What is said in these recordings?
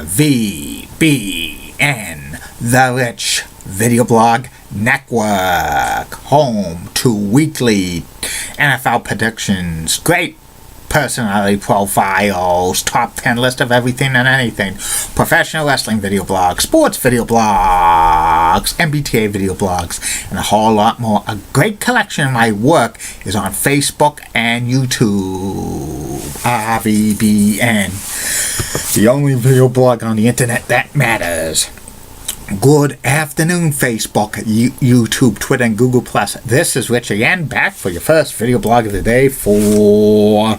RVBN, the Rich Video Blog Network, home to weekly NFL predictions, great personality profiles, top 10 list of everything and anything, professional wrestling video blogs, sports video blogs, MBTA video blogs, and a whole lot more. A great collection of my work is on Facebook and YouTube. RVBN, the only video blog on the internet that matters. Good afternoon, Facebook, YouTube, Twitter, and Google+. This is Rich again, back for your first video blog of the day for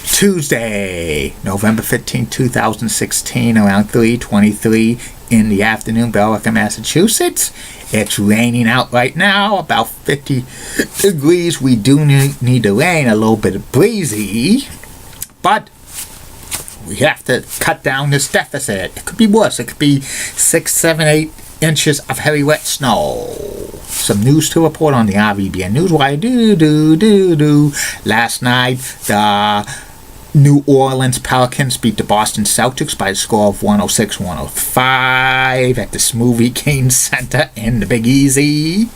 Tuesday, November 15, 2016, around 3:23 in the afternoon, Billerica, Massachusetts. It's raining out right now, about 50 degrees. We do need the rain, a little bit breezy, but we have to cut down this deficit. It could be worse. It could be 6, 7, 8 inches of heavy wet snow. Some news to report on the RVBN Newswire. Last night, the New Orleans Pelicans beat the Boston Celtics by a score of 106-105 at the Smoothie King Center in the Big Easy.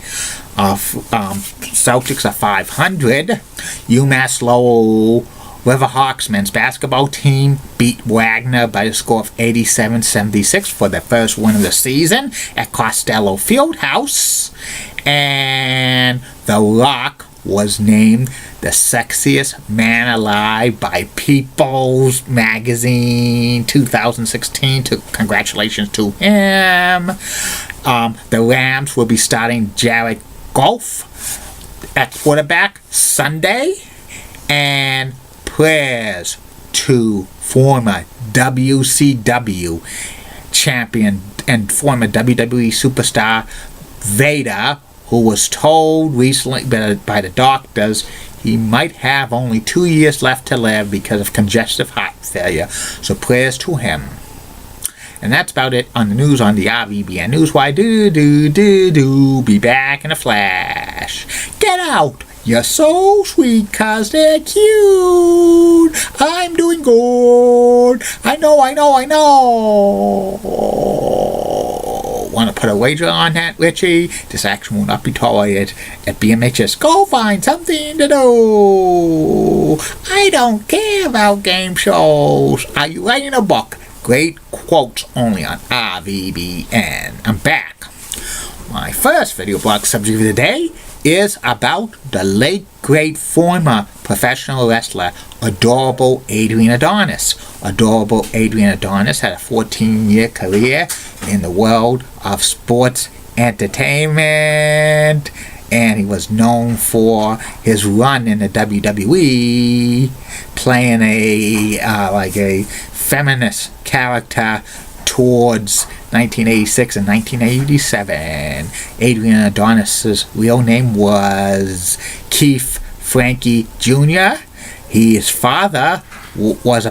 Celtics are 500. UMass Lowell Riverhawks men's basketball team beat Wagner by a score of 87-76 for their first win of the season at Costello Fieldhouse. And The Rock was named the sexiest man alive by People's Magazine 2016. Congratulations to him. The Rams will be starting Jared Goff at quarterback Sunday. And prayers to former WCW champion and former WWE superstar Vader, who was told recently by the doctors he might have only 2 years left to live because of congestive heart failure. So prayers to him. And that's about it on the news on the RVBN Newswire. Be back in a flash. Get out! You're so sweet, 'cause they're cute. I'm doing good. I know. Want to put a wager on that, Richie? This action will not be tolerated at BMHS. Go find something to do. I don't care about game shows. Are you writing a book? Great quotes only on RVBN. I'm back. My first video blog subject of the day is about the late great former professional wrestler Adorable Adrian Adonis. Adorable Adrian Adonis had a 14-year career in the world of sports entertainment, and he was known for his run in the WWE, playing a feminist character towards 1986 and 1987. Adrian Adonis' real name was Keith Frankie Jr. His father was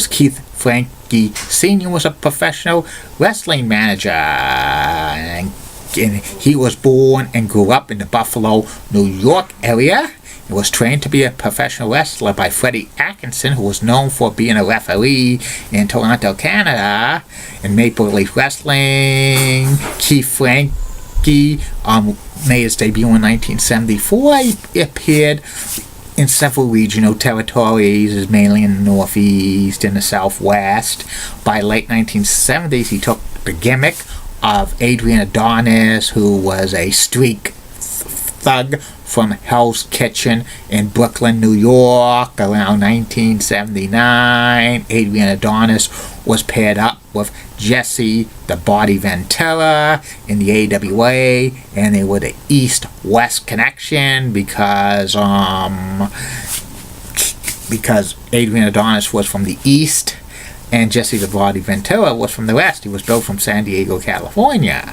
Keith Frankie Sr. was a professional wrestling manager. And he was born and grew up in the Buffalo, New York area. He was trained to be a professional wrestler by Freddie Atkinson, who was known for being a referee in Toronto, Canada, in Maple Leaf Wrestling. Keith Frankie made his debut in 1974. He appeared in several regional territories, mainly in the Northeast and the Southwest. By late 1970s, he took the gimmick of Adrian Adonis, who was a street thug from Hell's Kitchen in Brooklyn, New York. Around 1979, Adrian Adonis was paired up with Jesse the Body Ventura in the AWA, and they were the East-West connection because Adrian Adonis was from the East and Jesse the Body Ventura was from the West. He was built from San Diego, California.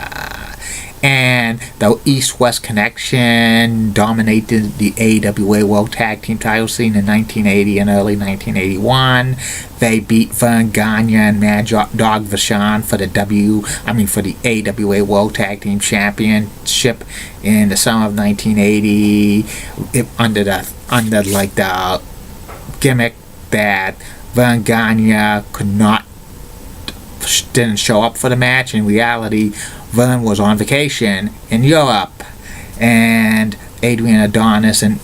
And the East-West connection dominated the AWA World Tag Team title scene in 1980 and early 1981. They beat Vern Gagne and Mad Dog Vachon for the AWA World Tag Team Championship in the summer of 1980 under the gimmick that Vern Gagne didn't show up for the match. In reality, Vern was on vacation in Europe, and Adrian Adonis and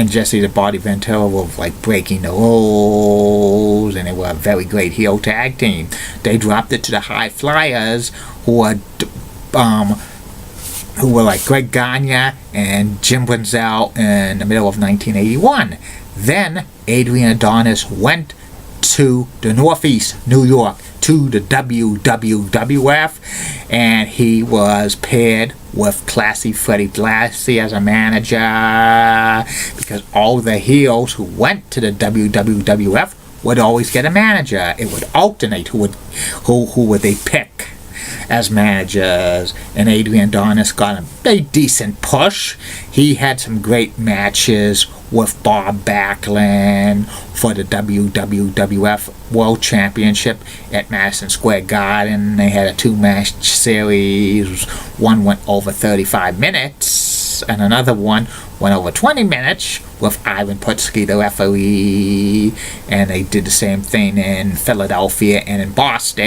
Jesse the Body Ventura were like breaking the rules, and they were a very great heel tag team. They dropped it to the High Flyers, who were like Greg Gagne and Jim Brunzell in the middle of 1981. Then Adrian Adonis went to the Northeast New York, to the WWF, and he was paired with Classy Freddie Blassie as a manager, because all the heels who went to the WWF would always get a manager. It would alternate who would they pick as managers, and Adrian Adonis got a decent push. He had some great matches with Bob Backlund for the WWF World Championship at Madison Square Garden. They had a 2-match series. One went over 35 minutes, and another one went over 20 minutes with Ivan Putski, the referee. And they did the same thing in Philadelphia and in Boston.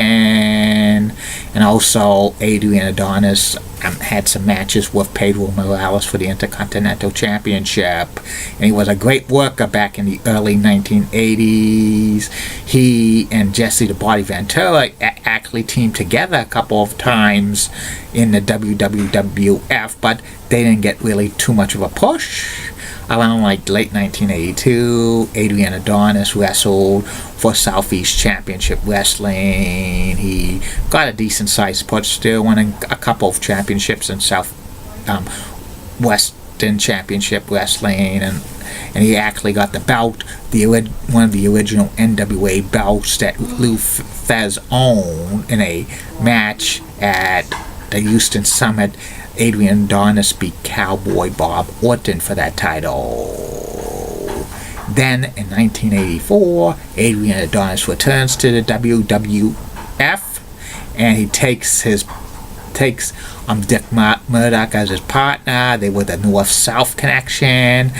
And also Adrian Adonis had some matches with Pedro Morales for the Intercontinental Championship, and he was a great worker back in the early 1980s. He and Jesse the Body Ventura actually teamed together a couple of times in the WWF, but they didn't get really too much of a push. Around like late 1982, Adrian Adonis wrestled for Southeast Championship Wrestling. He got a decent sized push, still winning a couple of championships in Western Championship Wrestling, and he actually got the belt, one of the original NWA belts that Lou Thesz owned, in a match at the Houston Summit. Adrian Adonis beat Cowboy Bob Orton for that title. Then in 1984, Adrian Adonis returns to the WWF, and he takes Dick Murdoch as his partner. They were the North-South connection.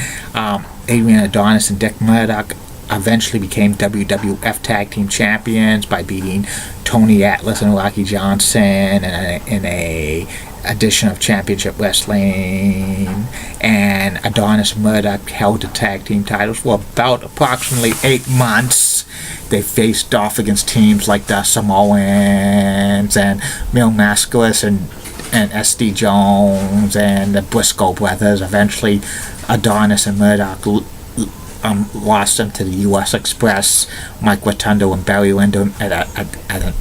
Adrian Adonis and Dick Murdoch eventually became WWF Tag Team Champions by beating Tony Atlas and Rocky Johnson in a edition of Championship Wrestling. And Adonis and Murdoch held the tag team titles for about approximately 8 months. They faced off against teams like the Samoans and Mil Mascaras and S.D. Jones and the Briscoe brothers. Eventually, Adonis and Murdoch lost them to the U.S. Express, Mike Rotundo and Barry Windham at a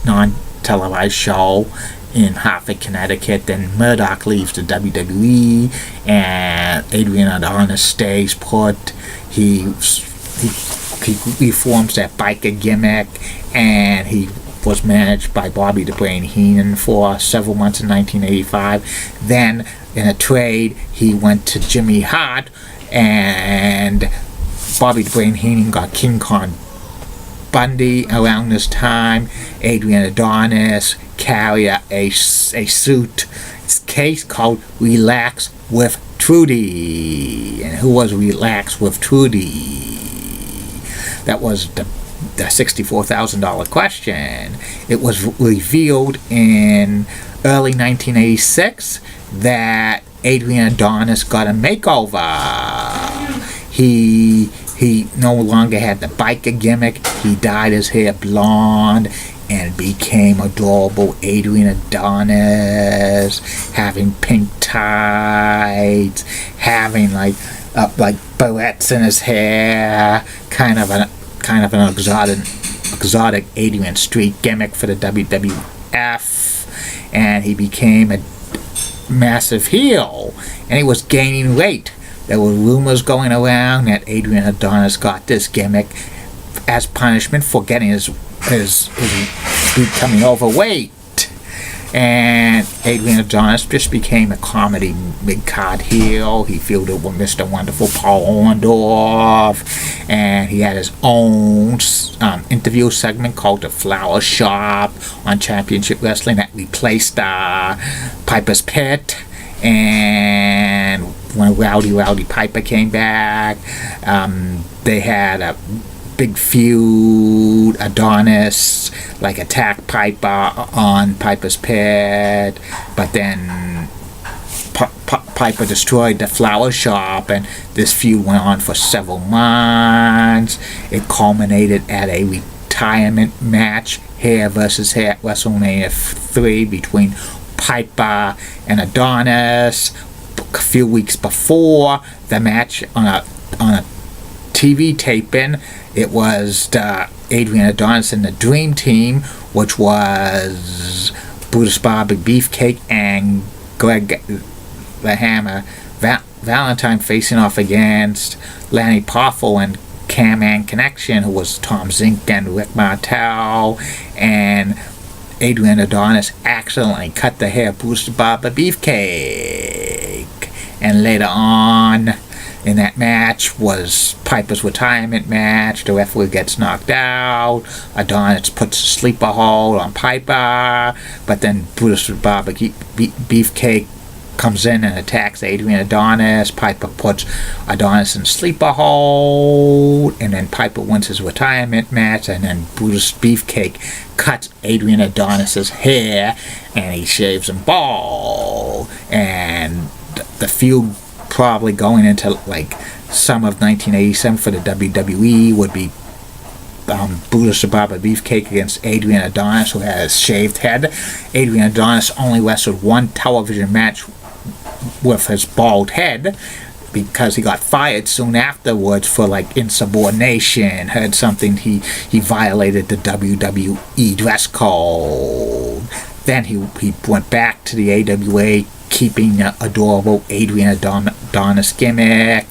non-televised show in Hartford, Connecticut. Then Murdoch leaves the WWE, and Adrian Adonis stays put. He reforms that biker gimmick, and he was managed by Bobby the Brain Heenan for several months in 1985. Then, in a trade, he went to Jimmy Hart, and Bobby the Brain Heenan got King Kong Bundy around this time. Adrian Adonis carried a suit case called Relax with Trudy. And who was Relax with Trudy? That was the $64,000 question. It was revealed in early 1986 that Adrian Adonis got a makeover. He no longer had the biker gimmick. He dyed his hair blonde and became adorable Adrian Adonis, having pink tights, having like barrettes in his hair, kind of an exotic Adrian Street gimmick for the WWF, and he became a massive heel, and he was gaining weight. There were rumors going around that Adrian Adonis got this gimmick as punishment for getting his becoming overweight. And Adrian Adonis just became a comedy mid-card heel. He feuded with Mr. Wonderful Paul Orndorff, and he had his own interview segment called The Flower Shop on Championship Wrestling that replaced Piper's Pit. And when Rowdy Piper came back. They had a big feud. Adonis attacked Piper on Piper's pit, but then Piper destroyed the flower shop, and this feud went on for several months. It culminated at a retirement match, hair versus hair, WrestleMania 3 between Piper and Adonis. A few weeks before the match, on a TV taping, it was the Adrian Adonis and the Dream Team, which was Brutus Barber Beefcake and Greg the Hammer Valentine facing off against Lanny Poffo and Can-Man Connection, who was Tom Zink and Rick Martel, and Adrian Adonis accidentally cut the hair of Brutus Barber Beefcake. And later on in that match was Piper's retirement match. The referee gets knocked out. Adonis puts a sleeper hold on Piper, but then Brutus Barber Beefcake comes in and attacks Adrian Adonis. Piper puts Adonis in sleeper hold, and then Piper wins his retirement match, and then Brutus Beefcake cuts Adrian Adonis's hair and he shaves him bald. And the feud probably going into summer of 1987 for the WWE would be Brutus Barber Beefcake against Adrian Adonis, who has shaved head. Adrian Adonis only wrestled one television match with his bald head because he got fired soon afterwards for insubordination. Heard something, he violated the WWE dress code. Then he went back to the AWA, keeping the adorable Adrian Adonis gimmick,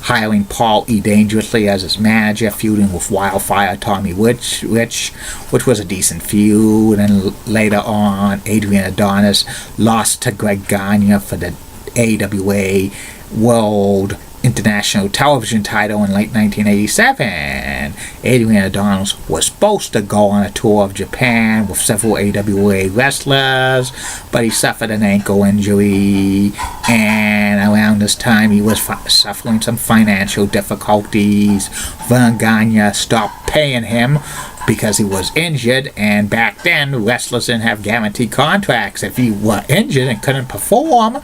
hiring Paul E. Dangerously as his manager, feuding with Wildfire Tommy Rich, which was a decent feud. And later on, Adrian Adonis lost to Greg Gagne for the AWA World International Television title in late 1987. Adrian Adonis was supposed to go on a tour of Japan with several AWA wrestlers, but he suffered an ankle injury, and around this time he was suffering some financial difficulties. Vern Gagne stopped paying him because he was injured, and back then wrestlers didn't have guaranteed contracts. If you were injured and couldn't perform,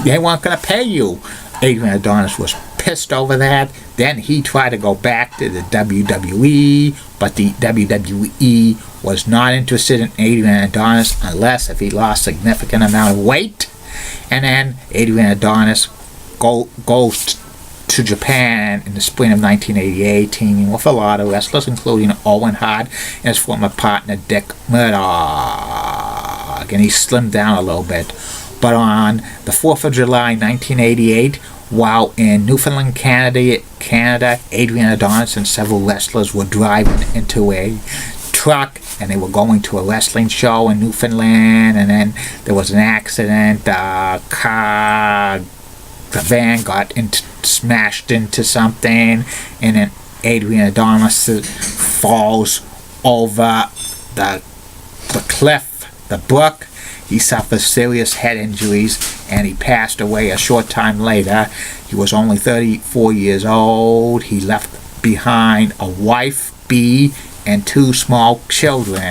they weren't going to pay you. Adrian Adonis was pissed over that. Then he tried to go back to the WWE, but the WWE was not interested in Adrian Adonis unless if he lost a significant amount of weight. And then Adrian Adonis goes to Japan in the spring of 1988, teaming with a lot of wrestlers, including Owen Hart and his former partner Dick Murdoch. And he slimmed down a little bit. But on the 4th of July, 1988, while in Newfoundland, Canada, Adrian Adonis and several wrestlers were driving into a truck, and they were going to a wrestling show in Newfoundland, and then there was an accident. The van got smashed into something, and then Adrian Adonis falls over the cliff, the brook. He suffered serious head injuries, and he passed away a short time later. He was only 34 years old. He left behind a wife, Bea, and 2 small children.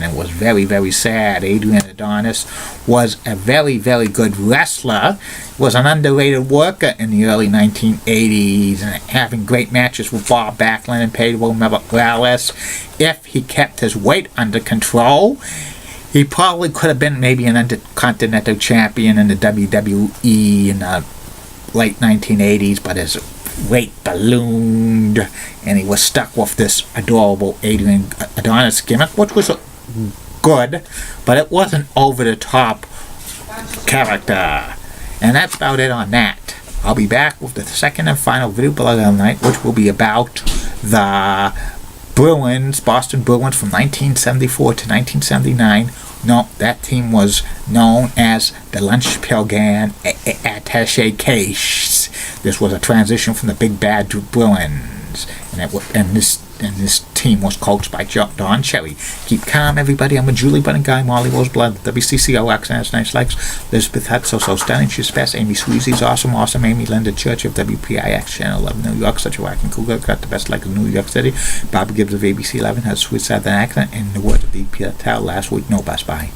It was very, very sad. Adrian Adonis was a very, very good wrestler. He was an underrated worker in the early 1980s, and having great matches with Bob Backlund and Pedro Morales. If he kept his weight under control, he probably could have been maybe an Intercontinental Champion in the WWE in the late 1980s, but his weight ballooned, and he was stuck with this adorable Adrian Adonis gimmick, which was good, but it wasn't over-the-top character. And that's about it on that. I'll be back with the second and final video blog of the night, which will be about the Boston Bruins from 1974 to 1979. No, that team was known as the Lunchpilgan Attaché Case. This was a transition from the Big Bad Bruins, and this team was coached by Don Cherry. Keep calm, everybody. I'm with Julie Button Guy, Molly Roseblood, WCCO, Accents, Nice Likes, Elizabeth Hutt, So Stunning, She's Fast, Amy Sweezy's Awesome, Amy Linda Church of WPIX, Channel 11, New York, such a whacking cool girl, got the best like of New York City. Bobby Gibbs of ABC 11 has a sweet southern accent, and the word of the Patel last week, no best buy.